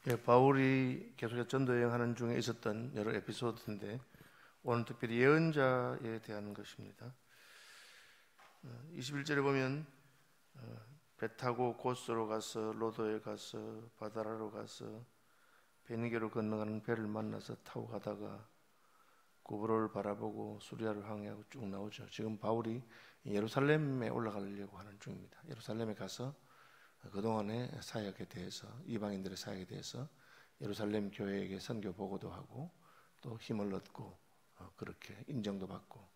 예, 바울이 계속해서 전도 여행하는 중에 있었던 여러 에피소드인데 오늘 특별히 예언자에 대한 것입니다. 21절에 보면 배 타고 고스로 가서 로도에 가서 바다라로 가서 베니게로 건너가는 배를 만나서 타고 가다가 구브로를 바라보고 수리아를 항해하고 쭉 나오죠. 지금 바울이 예루살렘에 올라가려고 하는 중입니다. 예루살렘에 가서 그동안의 사역에 대해서, 이방인들의 사역에 대해서 예루살렘 교회에게 선교 보고도 하고 또 힘을 얻고 그렇게 인정도 받고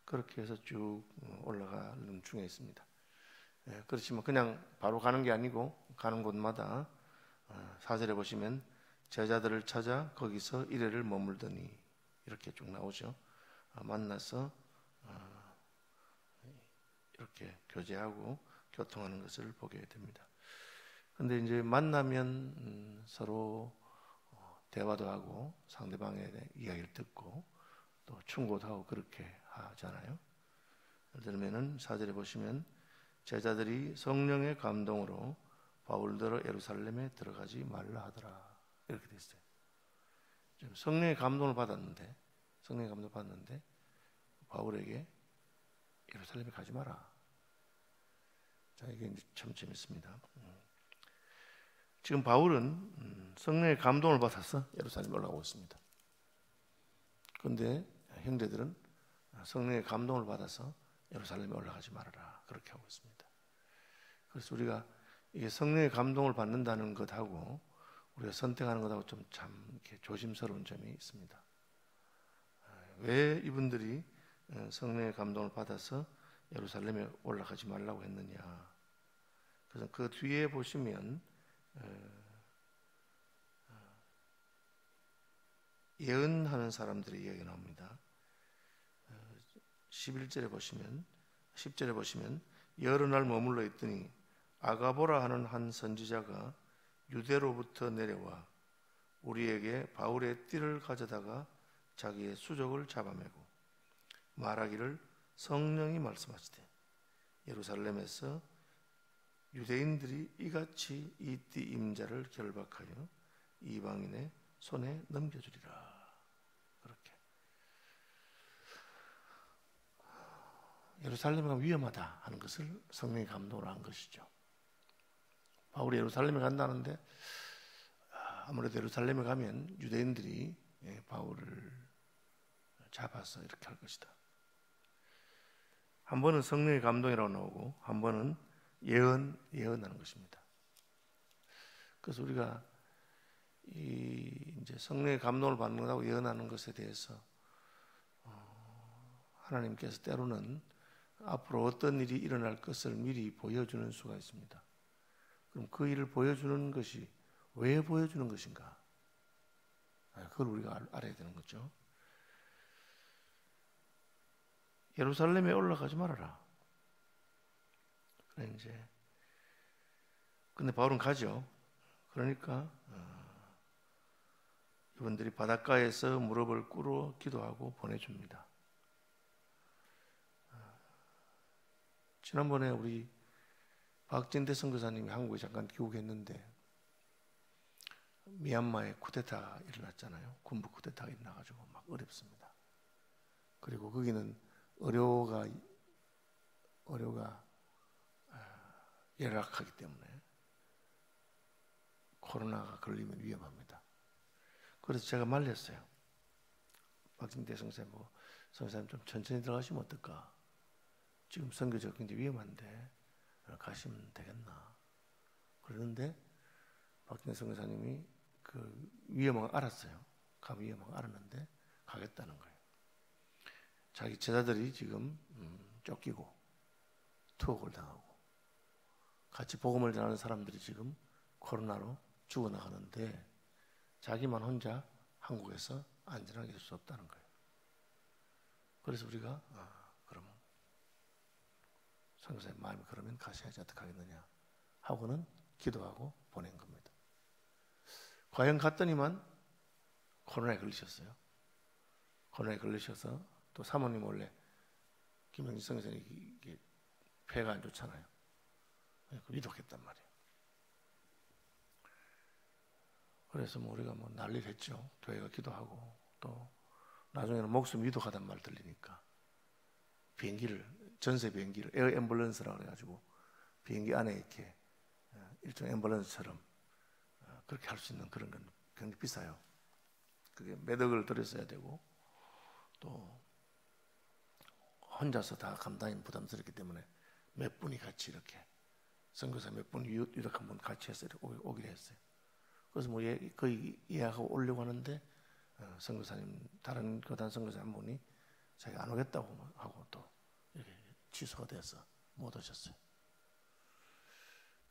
그렇게 해서 쭉 올라가는 중에 있습니다. 그렇지만 그냥 바로 가는 게 아니고 가는 곳마다 4절에 보시면 제자들을 찾아 거기서 이래를 머물더니 이렇게 쭉 나오죠. 만나서 이렇게 교제하고 교통하는 것을 보게 됩니다. 그런데 이제 만나면 서로 대화도 하고 상대방의 이야기를 듣고 또 충고도 하고 그렇게 하잖아요. 예를 들면은 4절에 보시면 제자들이 성령의 감동으로 바울더러 예루살렘에 들어가지 말라 하더라 이렇게 돼 있어요. 성령의 감동을 받았는데 바울에게 예루살렘에 가지 마라. 자, 이게 참 재밌습니다. 지금 바울은 성령의 감동을 받아서 예루살렘에 올라가고 있습니다. 그런데 형제들은 성령의 감동을 받아서 예루살렘에 올라가지 말아라 그렇게 하고 있습니다. 그래서 우리가 이게 성령의 감동을 받는다는 것하고 우리가 선택하는 것하고 좀 참 이렇게 조심스러운 점이 있습니다. 왜 이분들이 성령의 감동을 받아서 예루살렘에 올라가지 말라고 했느냐? 그래서 그 뒤에 보시면 예언하는 사람들의 이야기가 나옵니다. 11절에 보시면 10절에 보시면 여러 날 머물러 있더니 아가보라 하는 한 선지자가 유대로부터 내려와 우리에게 바울의 띠를 가져다가 자기의 수족을 잡아매고 말하기를 성령이 말씀하시되 예루살렘에서 유대인들이 이같이 이 띠 임자를 결박하여 이방인의 손에 넘겨주리라. 그렇게 예루살렘이 위험하다 하는 것을 성령이 감동을 한 것이죠. 바울이 예루살렘에 간다는데 아무래도 예루살렘에 가면 유대인들이 바울을 잡아서 이렇게 할 것이다. 한 번은 성령의 감동이라고 나오고 한 번은 예언하는 것입니다. 그래서 우리가 이제 성령의 감동을 받는 것하고 예언하는 것에 대해서 하나님께서 때로는 앞으로 어떤 일이 일어날 것을 미리 보여주는 수가 있습니다. 그럼 그 일을 보여주는 것이 왜 보여주는 것인가? 그걸 우리가 알아야 되는 거죠. 예루살렘에 올라가지 말아라. 그래 이제 근데 바울은 가죠. 그러니까 이분들이 바닷가에서 무릎을 꿇어 기도하고 보내줍니다. 지난번에 우리 박진대 선교사님이 한국에 잠깐 귀국했는데 미얀마에 쿠데타가 일어났잖아요. 군부 쿠데타가 일어나가지고 막 어렵습니다. 그리고 거기는 의료가 열악하기 때문에 코로나가 걸리면 위험합니다. 그래서 제가 말렸어요. 박진대 선교사님 보고 선교사님 좀 천천히 들어가시면 어떨까? 지금 선교지가 굉장히 위험한데 가시면 되겠나? 그러는데 박진대 선교사님이 그 위험을 알았어요. 가 위험을 알았는데 가겠다는 거예요. 자기 제자들이 지금 쫓기고 투옥을 당하고 같이 복음을 전하는 사람들이 지금 코로나로 죽어나가는데 자기만 혼자 한국에서 안전하게 있을 수 없다는 거예요. 그래서 우리가 그러면 선교사님 마음이 그러면 가셔야지 어떡하겠느냐 하고는 기도하고 보낸 겁니다. 과연 갔더니만 코로나에 걸리셨어요. 코로나에 걸리셔서 또 사모님 원래 김영진 선교사님이 폐가 안 좋잖아요. 위독했단 말이에요. 그래서 뭐 우리가 뭐 난리를 했죠. 교회가 기도하고 또 나중에는 목숨 위독하단 말 들리니까 비행기를 전세 비행기를 에어 앰뷸런스라고 해가지고 비행기 안에 이렇게 일종 앰뷸런스처럼 그렇게 할 수 있는 그런 건 굉장히 비싸요. 그게 몇 억을 들였어야 되고 또 혼자서 다 감당이 부담스럽기 때문에 몇 분이 같이 이렇게 선교사 몇 분 유력 한 분 같이 해서 오기로 했어요. 그래서 뭐 거의 예약하고 오려고 하는데 선교사님 다른 교단 선교사 한 분이 자기가 안 오겠다고 하고 또 이렇게 취소가 돼서 못 오셨어요.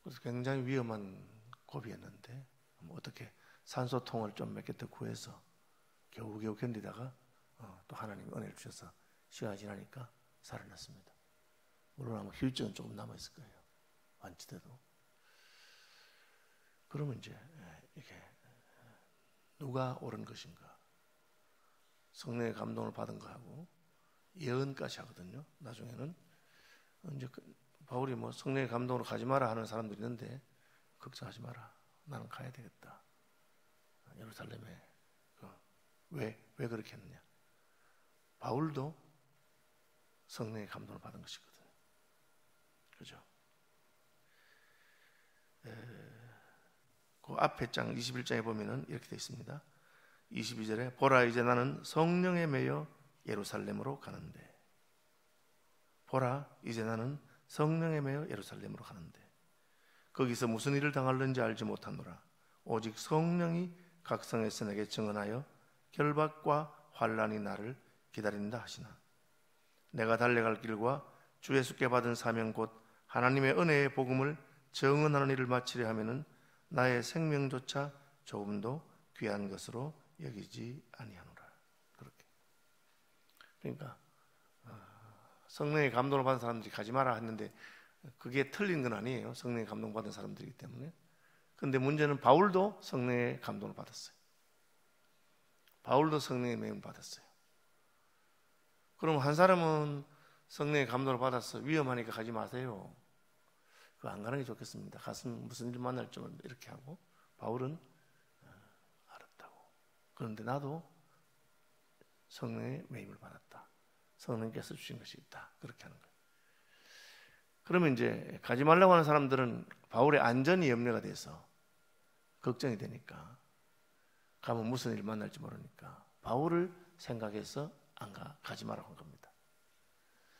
그래서 굉장히 위험한 고비였는데 뭐 어떻게 산소통을 좀 몇 개 더 구해서 겨우겨우 견디다가 또 하나님이 은혜를 주셔서 시간이 지나니까 살아났습니다. 물론 아마 휴증은 조금 남아있을 거예요. 완치돼도. 그러면 이제 이게 누가 옳은 것인가? 성령의 감동을 받은 거하고 예언까지 하거든요. 나중에는 이제 바울이 뭐 성령의 감동으로 가지 마라 하는 사람들이 있는데 걱정하지 마라. 나는 가야 되겠다. 예루살렘에 왜 그렇게 했느냐? 바울도 성령의 감동을 받은 것이거든요. 그죠? 그 앞에 장 21장에 보면은 이렇게 되어 있습니다. 22절에 보라 이제 나는 성령에 매여 예루살렘으로 가는데 보라 이제 나는 성령에 매여 예루살렘으로 가는데 거기서 무슨 일을 당할는지 알지 못하노라. 오직 성령이 각성에서 내게 증언하여 결박과 환난이 나를 기다린다 하시나 내가 달려갈 길과 주 예수께 받은 사명 곧 하나님의 은혜의 복음을 증언하는 일을 마치려 하면은 나의 생명조차 조금도 귀한 것으로 여기지 아니하노라. 그렇게. 그러니까 성령의 감동을 받은 사람들이 가지 마라 했는데 그게 틀린 건 아니에요. 성령의 감동 받은 사람들이기 때문에. 그런데 문제는 바울도 성령의 감동을 받았어요. 바울도 성령의 매임을 받았어요. 그럼 한 사람은 성령의 감동을 받아서 위험하니까 가지 마세요. 그거 안 가는 게 좋겠습니다. 가슴 무슨 일 만날 줄 이렇게 하고 바울은 알았다고. 그런데 나도 성령의 매임을 받았다. 성령께서 주신 것이 있다. 그렇게 하는 거예요. 그러면 이제 가지 말라고 하는 사람들은 바울의 안전이 염려가 돼서 걱정이 되니까 가면 무슨 일 만날지 모르니까 바울을 생각해서 안 가지 말라고 한 겁니다.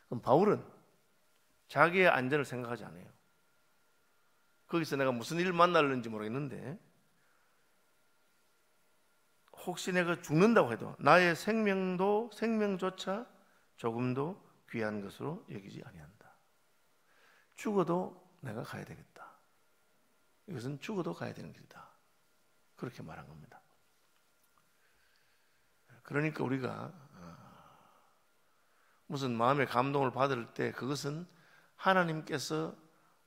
그럼 바울은 자기의 안전을 생각하지 않아요. 거기서 내가 무슨 일을 만날는지 모르겠는데 혹시 내가 죽는다고 해도 나의 생명조차 조금도 귀한 것으로 여기지 아니한다. 죽어도 내가 가야 되겠다. 이것은 죽어도 가야 되는 길이다. 그렇게 말한 겁니다. 그러니까 우리가 무슨 마음의 감동을 받을 때 그것은 하나님께서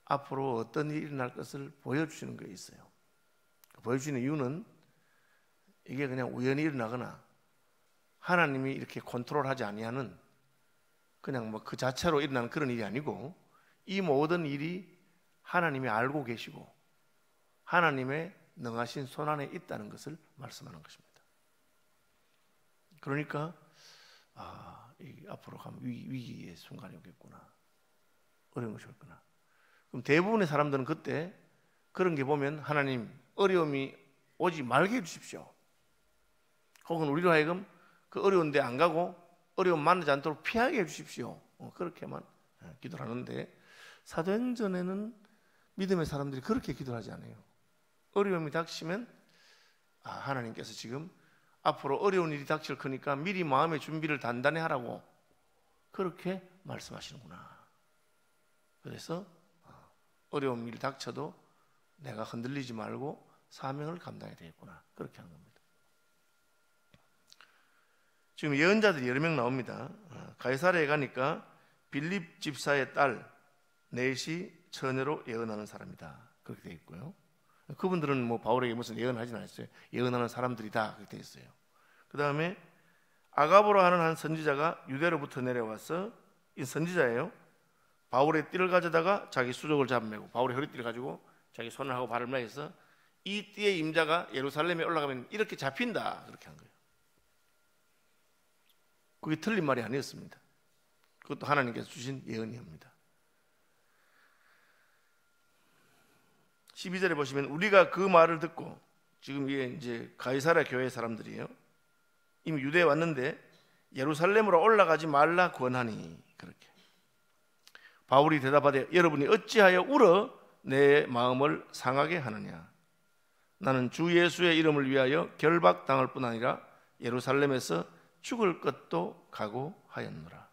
앞으로 어떤 일이 일어날 것을 보여주시는 게 있어요. 보여주시는 이유는 이게 그냥 우연히 일어나거나 하나님이 이렇게 컨트롤하지 아니하는 그냥 뭐 그 자체로 일어나는 그런 일이 아니고 이 모든 일이 하나님이 알고 계시고 하나님의 능하신 손안에 있다는 것을 말씀하는 것입니다. 그러니까 앞으로 가면 위기의 순간이 오겠구나. 어려운 것이 오겠구나. 그럼 대부분의 사람들은 그때 그런 게 보면 하나님 어려움이 오지 말게 해주십시오. 혹은 우리로 하여금 그 어려운 데 안 가고 어려움 만나지 않도록 피하게 해주십시오. 그렇게만 기도를 하는데 사도행전에는 믿음의 사람들이 그렇게 기도를 하지 않아요. 어려움이 닥치면 하나님께서 지금 앞으로 어려운 일이 닥칠 거니까 미리 마음의 준비를 단단히 하라고 그렇게 말씀하시는구나. 그래서 어려운 일이 닥쳐도 내가 흔들리지 말고 사명을 감당해야 되겠구나. 그렇게 하는 겁니다. 지금 예언자들이 여러 명 나옵니다. 가이사랴에 가니까 빌립 집사의 딸 넷이 처녀로 예언하는 사람이다. 그렇게 되어 있고요. 그분들은 뭐 바울에게 무슨 예언하진 않았어요. 예언하는 사람들이다. 그렇게 되어 있어요. 그 다음에 아가보라 하는 한 선지자가 유대로부터 내려와서 이 선지자예요. 바울의 띠를 가져다가 자기 수족을 잡아매고 바울의 허리띠를 가지고 자기 손을 하고 발을 매서 이 띠의 임자가 예루살렘에 올라가면 이렇게 잡힌다, 그렇게 한 거예요. 그게 틀린 말이 아니었습니다. 그것도 하나님께서 주신 예언이옵니다. 12절에 보시면 우리가 그 말을 듣고, 지금 이게 이제 가이사랴 교회 사람들이에요. 이미 유대에 왔는데 예루살렘으로 올라가지 말라 권하니, 그렇게. 바울이 대답하되 여러분이 어찌하여 울어 내 마음을 상하게 하느냐. 나는 주 예수의 이름을 위하여 결박당할 뿐 아니라 예루살렘에서 죽을 것도 각오하였노라.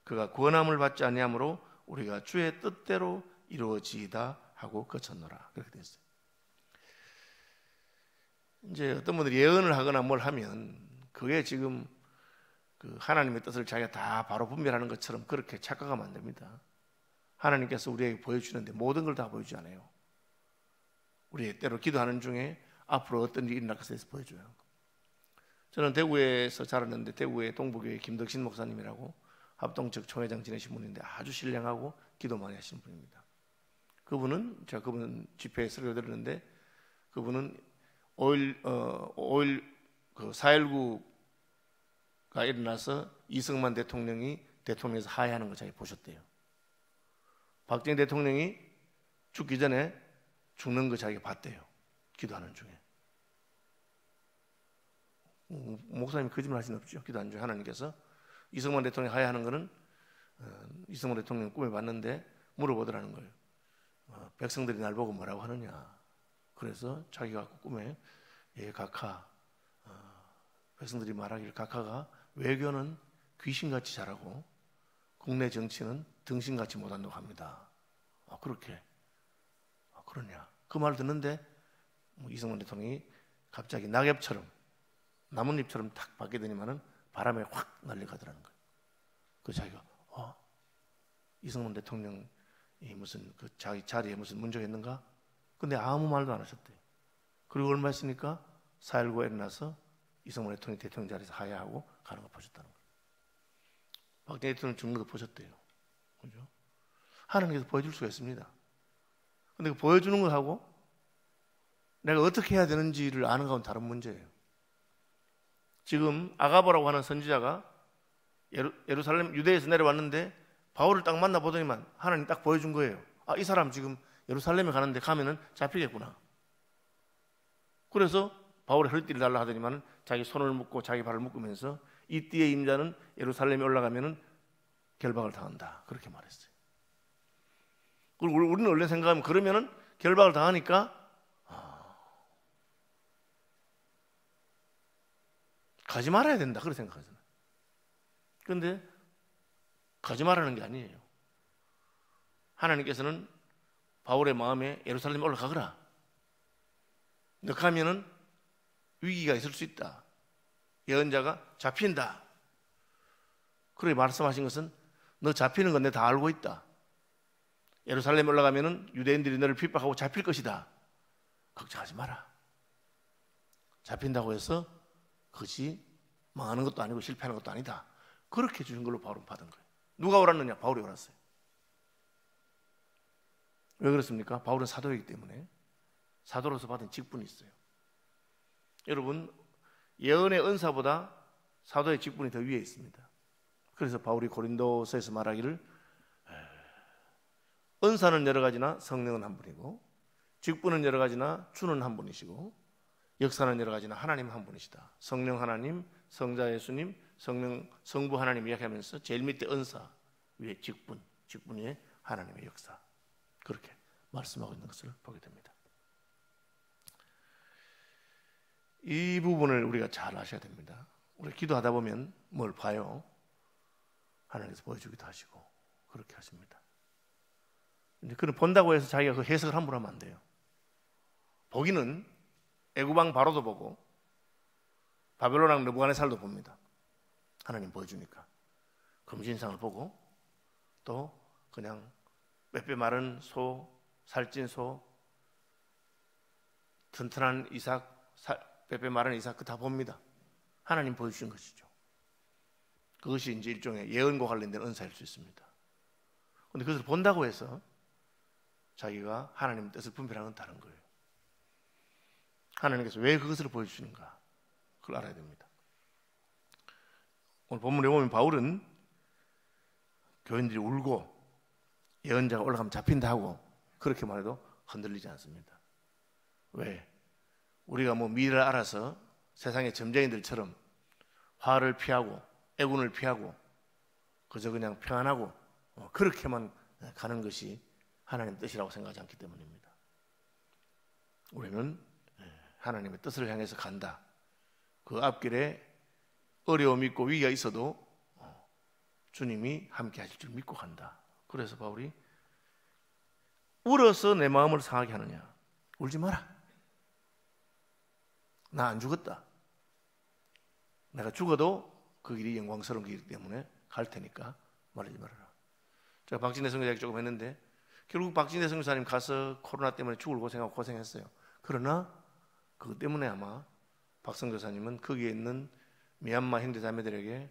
그가 권함을 받지 아니하므로 우리가 주의 뜻대로 이루어지이다 하고 거쳤노라. 그렇게 됐어요. 이제 어떤 분들이 예언을 하거나 뭘 하면 그게 지금 그 하나님의 뜻을 자기가 다 바로 분별하는 것처럼 그렇게 착각하면 안 됩니다. 하나님께서 우리에게 보여주는데 모든 걸 다 보여주지 않아요. 우리 때로 기도하는 중에 앞으로 어떤 일이 일어날 것에 대해서 보여줘요. 저는 대구에서 자랐는데 대구의 동부교회 김덕신 목사님이라고 합동 측 총회장 지내신 분인데 아주 신령하고 기도 많이 하시는 분입니다. 그분은 제가 그분 집회에 설교 들었는데 그분은 4.19가 일어나서 이승만 대통령이 대통령에서 하야하는 걸 자기 보셨대요. 박정희 대통령이 죽기 전에 죽는 거 자기가 봤대요. 기도하는 중에. 목사님이 거짓말 하시는 없죠. 기도하는 중에 하나님께서 이승만 대통령이 하야하는 거는 이승만 대통령 꿈에 봤는데 물어보더라는 거예요. 백성들이 날 보고 뭐라고 하느냐. 그래서 자기가 꿈에 각하, 백성들이 말하기를 각하가 외교는 귀신같이 잘하고 국내 정치는 등신같이 못한다고 합니다. 그렇게. 그러냐. 그 말을 듣는데 이승만 대통령이 갑자기 낙엽처럼 나뭇잎처럼 탁 받게 되니만은 바람에 확 날려가더라는 거예요. 그 자기가 이승만 대통령이 무슨 그 자기 자리에 무슨 문제가 있는가? 근데 아무 말도 안 하셨대요. 그리고 얼마 있으니까 4.19에 일어나서 이승만 대통령이 대통령 자리에서 하야하고 가는 거 보셨다는 거예요. 박정희 대통령 죽는 거 보셨대요. 그죠? 하나님께서 보여줄 수가 있습니다. 근데 그 보여주는 걸 하고 내가 어떻게 해야 되는지를 아는 건 다른 문제예요. 지금 아가보라고 하는 선지자가 예루살렘 유대에서 내려왔는데 바울을 딱 만나보더니만 하나님 딱 보여준 거예요. 이 사람 지금 예루살렘에 가는데 가면은 잡히겠구나. 그래서 바울의 허리띠를 달라 하더니만 자기 손을 묶고 자기 발을 묶으면서 이 띠의 임자는 예루살렘에 올라가면은 결박을 당한다. 그렇게 말했어요. 그리고 우리는 원래 생각하면 그러면은 결박을 당하니까 가지 말아야 된다. 그렇게 생각하잖아요. 그런데 가지 말라는 게 아니에요. 하나님께서는 바울의 마음에 예루살렘에 올라가거라. 너 가면은 위기가 있을 수 있다. 예언자가 잡힌다. 그렇게 말씀하신 것은 너 잡히는 건 내가 다 알고 있다. 예루살렘에 올라가면은 유대인들이 너를 핍박하고 잡힐 것이다. 걱정하지 마라. 잡힌다고 해서 그것이 망하는 것도 아니고 실패하는 것도 아니다. 그렇게 주신 걸로 바울은 받은 거예요. 누가 옳았느냐? 바울이 옳았어요. 왜 그렇습니까? 바울은 사도이기 때문에 사도로서 받은 직분이 있어요. 여러분, 예언의 은사보다 사도의 직분이 더 위에 있습니다. 그래서 바울이 고린도서에서 말하기를 은사는 여러 가지나 성령은 한 분이고 직분은 여러 가지나 주는 한 분이시고 역사는 여러 가지나 하나님 한 분이시다. 성령 하나님, 성자 예수님, 성부 하나님 이야기하면서 제일 밑에 은사 위에 직분 위에 하나님의 역사, 그렇게 말씀하고 있는 것을 보게 됩니다. 이 부분을 우리가 잘 아셔야 됩니다. 우리 기도하다 보면 뭘 봐요? 하나님께서 보여주기도 하시고 그렇게 하십니다. 근데 그는 본다고 해서 자기가 그 해석을 함부로 하면 안 돼요. 보기는 애굽왕 바로도 보고 바벨론 왕 느부갓네살도 봅니다. 하나님 보여주니까 금신상을 보고 또 그냥 빼빼 마른 소, 살찐 소, 튼튼한 이삭, 빼빼 마른 이삭, 그 다 봅니다. 하나님 보여주신 것이죠. 그것이 이제 일종의 예언과 관련된 은사일 수 있습니다. 그런데 그것을 본다고 해서 자기가 하나님의 뜻을 분별하는 건 다른 거예요. 하나님께서 왜 그것을 보여주시는가? 그걸 알아야 됩니다. 오늘 본문에 보면 바울은 교인들이 울고 예언자가 올라가면 잡힌다 하고 그렇게 말해도 흔들리지 않습니다. 왜? 우리가 뭐 미래를 알아서 세상의 점쟁이들처럼 화를 피하고 애군을 피하고 그저 그냥 평안하고 그렇게만 가는 것이 하나님의 뜻이라고 생각하지 않기 때문입니다. 우리는 하나님의 뜻을 향해서 간다. 그 앞길에 어려움이 있고 위기가 있어도 주님이 함께 하실 줄 믿고 간다. 그래서 바울이 울어서 내 마음을 상하게 하느냐? 울지 마라. 나 안 죽었다. 내가 죽어도 그 길이 영광스러운 길이기 때문에 갈 테니까 말하지 말아라. 제가 박진대 선교사에게 조금 했는데 결국 박진대 선교사님 가서 코로나 때문에 죽을 고생하고 고생했어요. 그러나 그것 때문에 아마 박 선교사님은 거기에 있는 미얀마 형제 자매들에게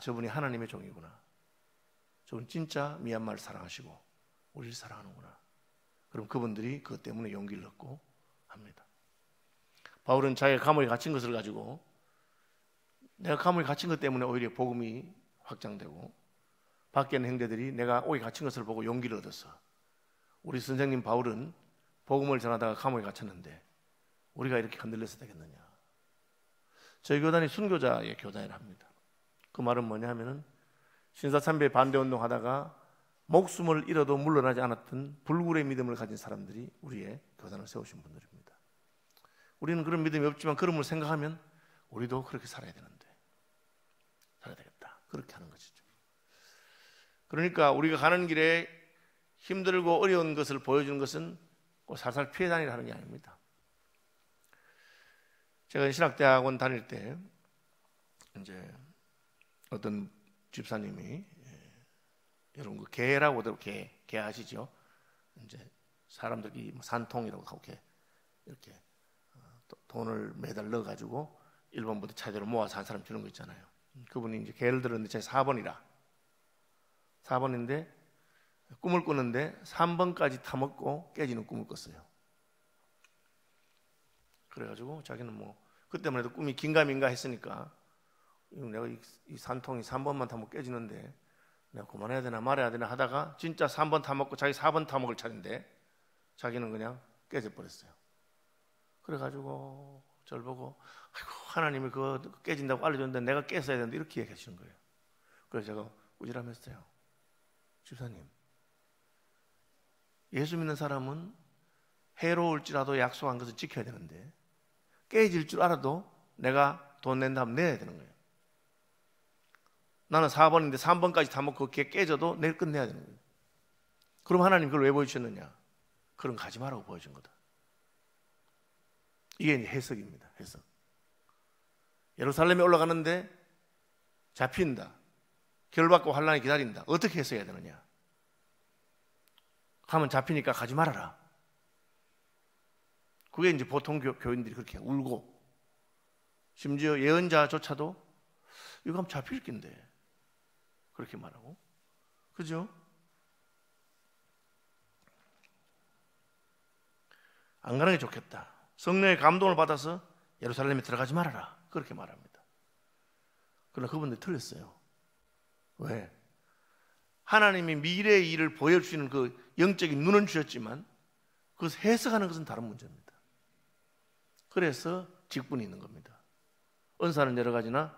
저분이 하나님의 종이구나. 저분 진짜 미얀마를 사랑하시고 우리를 사랑하는구나. 그럼 그분들이 그것 때문에 용기를 얻고 합니다. 바울은 자기가 감옥에 갇힌 것을 가지고 내가 감옥에 갇힌 것 때문에 오히려 복음이 확장되고 밖에 있는 형제들이 내가 오게 갇힌 것을 보고 용기를 얻었어. 우리 선생님 바울은 복음을 전하다가 감옥에 갇혔는데 우리가 이렇게 흔들려서 되겠느냐. 저희 교단이 순교자의 교단이라 합니다. 그 말은 뭐냐 하면은 신사참배 반대운동 하다가 목숨을 잃어도 물러나지 않았던 불굴의 믿음을 가진 사람들이 우리의 교단을 세우신 분들입니다. 우리는 그런 믿음이 없지만 그런 걸 생각하면 우리도 그렇게 살아야 되는데 살아야 되겠다. 그렇게 하는 것이죠. 그러니까 우리가 가는 길에 힘들고 어려운 것을 보여주는 것은 꼭 살살 피해 다니라 하는 게 아닙니다. 제가 신학대학원 다닐 때 이제 어떤 집사님이 여러분 그 개라고도 개 아시죠? 이제 사람들이 산통이라고 하고 이렇게 돈을 매달 넣어 가지고 1번부터 차례로 모아서 한 사람 주는 거 있잖아요. 그분이 이제 개를 들었는데 제가 4번인데 꿈을 꾸는데 3번까지 타먹고 깨지는 꿈을 꿨어요. 그래가지고 자기는 뭐 그때만 해도 꿈이 긴가민가 했으니까 내가 이 산통이 3번만 타먹고 깨지는데 내가 그만해야 되나 말아야 되나 하다가 진짜 3번 타먹고 자기 4번 타먹을 차례인데 자기는 그냥 깨져버렸어요. 그래가지고 저를 보고 아이고 하나님이 그거 깨진다고 알려줬는데 내가 깼어야 되는데 이렇게 얘기하시는 거예요. 그래서 제가 꾸지람했어요. 집사님, 예수 믿는 사람은 해로울지라도 약속한 것을 지켜야 되는데 깨질 줄 알아도 내가 돈 낸다 하면 내야 되는 거예요. 나는 4번인데 3번까지 다 먹고 그게 깨져도 내일 끝내야 되는 거예요. 그럼 하나님 그걸 왜 보여주셨느냐? 그런 거 하지 말라고 보여준 거다. 이게 이제 해석입니다. 해석. 예루살렘에 올라가는데 잡힌다. 결받고 환란이 기다린다. 어떻게 해석해야 되느냐? 가면 잡히니까 가지 말아라. 그게 이제 보통 교인들이 그렇게 울고 심지어 예언자조차도 이거 하면 잡힐 낀데 그렇게 말하고 그죠? 안 가는 게 좋겠다. 성령의 감동을 받아서 예루살렘에 들어가지 말아라. 그렇게 말합니다. 그러나 그분들이 틀렸어요. 왜? 하나님이 미래의 일을 보여주시는 그 영적인 눈은 주셨지만 그것을 해석하는 것은 다른 문제입니다. 그래서 직분이 있는 겁니다. 은사는 여러 가지나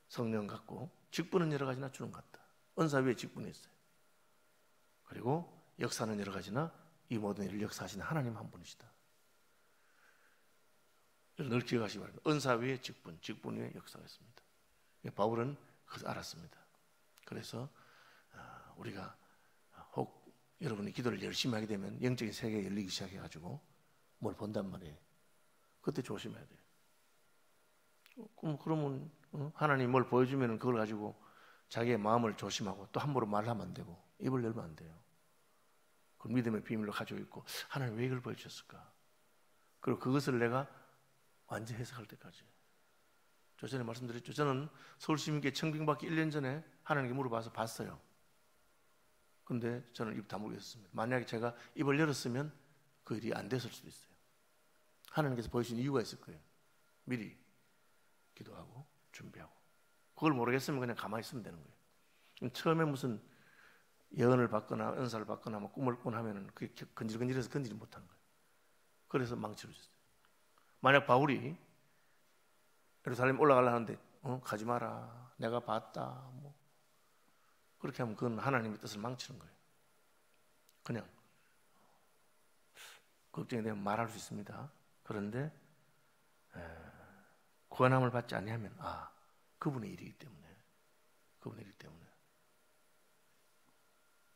성령 같고 직분은 여러 가지나 주는 것 같다. 은사 위에 직분이 있어요. 그리고 역사는 여러 가지나 이 모든 일을 역사하시는 하나님 한 분이시다. 늘 기억하시기 바랍니다. 은사 위에 직분, 직분 위에 역사가 있습니다. 바울은 그것을 알았습니다. 그래서 우리가 혹 여러분이 기도를 열심히 하게 되면 영적인 세계가 열리기 시작해가지고 뭘 본단 말이에요. 그때 조심해야 돼요. 그러면 하나님 뭘 보여주면 그걸 가지고 자기의 마음을 조심하고 또 함부로 말하면 안 되고 입을 열면 안 돼요. 그 믿음의 비밀로 가지고 있고 하나님 왜 이걸 보여주셨을까? 그리고 그것을 내가 완전히 해석할 때까지. 저 전에 말씀드렸죠. 저는 서울시민교회 청빙받기 1년 전에 하나님께 물어봐서 봤어요. 근데 저는 입 다물고 있었습니다. 만약에 제가 입을 열었으면 그 일이 안 됐을 수도 있어요. 하나님께서 보여주신 이유가 있을 거예요. 미리 기도하고 준비하고. 그걸 모르겠으면 그냥 가만히 있으면 되는 거예요. 처음에 무슨 예언을 받거나 은사를 받거나 뭐 꿈을 꾸나 하면은 그게 근질근질해서 건지지 못하는 거예요. 그래서 망치로 줬어요. 만약 바울이 예루살렘 올라가려는데 가지 마라, 내가 봤다, 뭐 그렇게 하면 그건 하나님의 뜻을 망치는 거예요. 그냥 걱정이 되면 말할 수 있습니다. 그런데 권함을 받지 아니하면 그분의 일이기 때문에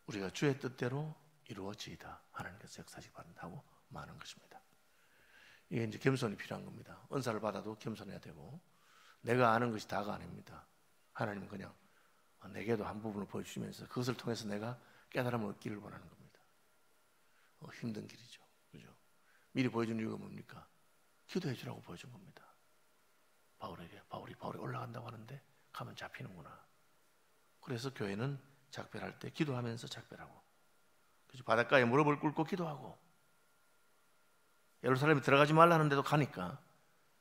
우리가 주의 뜻대로 이루어지이다. 하나님께서 역사하시기 바란다고 말하는 것입니다. 이게 이제 겸손이 필요한 겁니다. 은사를 받아도 겸손해야 되고, 내가 아는 것이 다가 아닙니다. 하나님은 그냥 내게도 한 부분을 보여주시면서 그것을 통해서 내가 깨달음을 얻기를 원하는 겁니다. 힘든 길이죠. 그죠? 미리 보여준 이유가 뭡니까? 기도해 주라고 보여준 겁니다. 바울이 올라간다고 하는데 가면 잡히는구나. 그래서 교회는 작별할 때 기도하면서 작별하고, 그죠? 바닷가에 무릎을 꿇고 기도하고, 예루살렘에 들어가지 말라는데도 가니까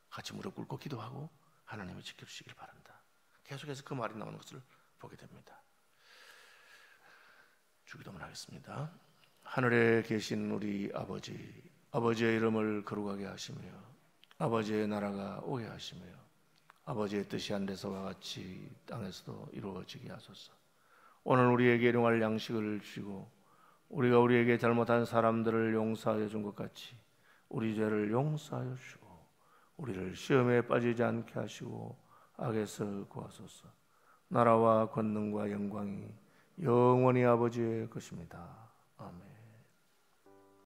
같이 무릎 꿇고 기도하고 하나님을 지켜주시길 바란다. 계속해서 그 말이 나오는 것을 보게 됩니다. 주기도문 하겠습니다. 하늘에 계신 우리 아버지, 아버지의 이름을 거룩하게 하시며 아버지의 나라가 오게 하시며 아버지의 뜻이 하늘에서와 같이 땅에서도 이루어지게 하소서. 오늘 우리에게 일용할 양식을 주시고 우리가 우리에게 잘못한 사람들을 용서하여 준 것 같이 우리 죄를 용서하여 주시고 우리를 시험에 빠지지 않게 하시고 악에서 구하소서. 나라와 권능과 영광이 영원히 아버지의 것입니다. 아멘.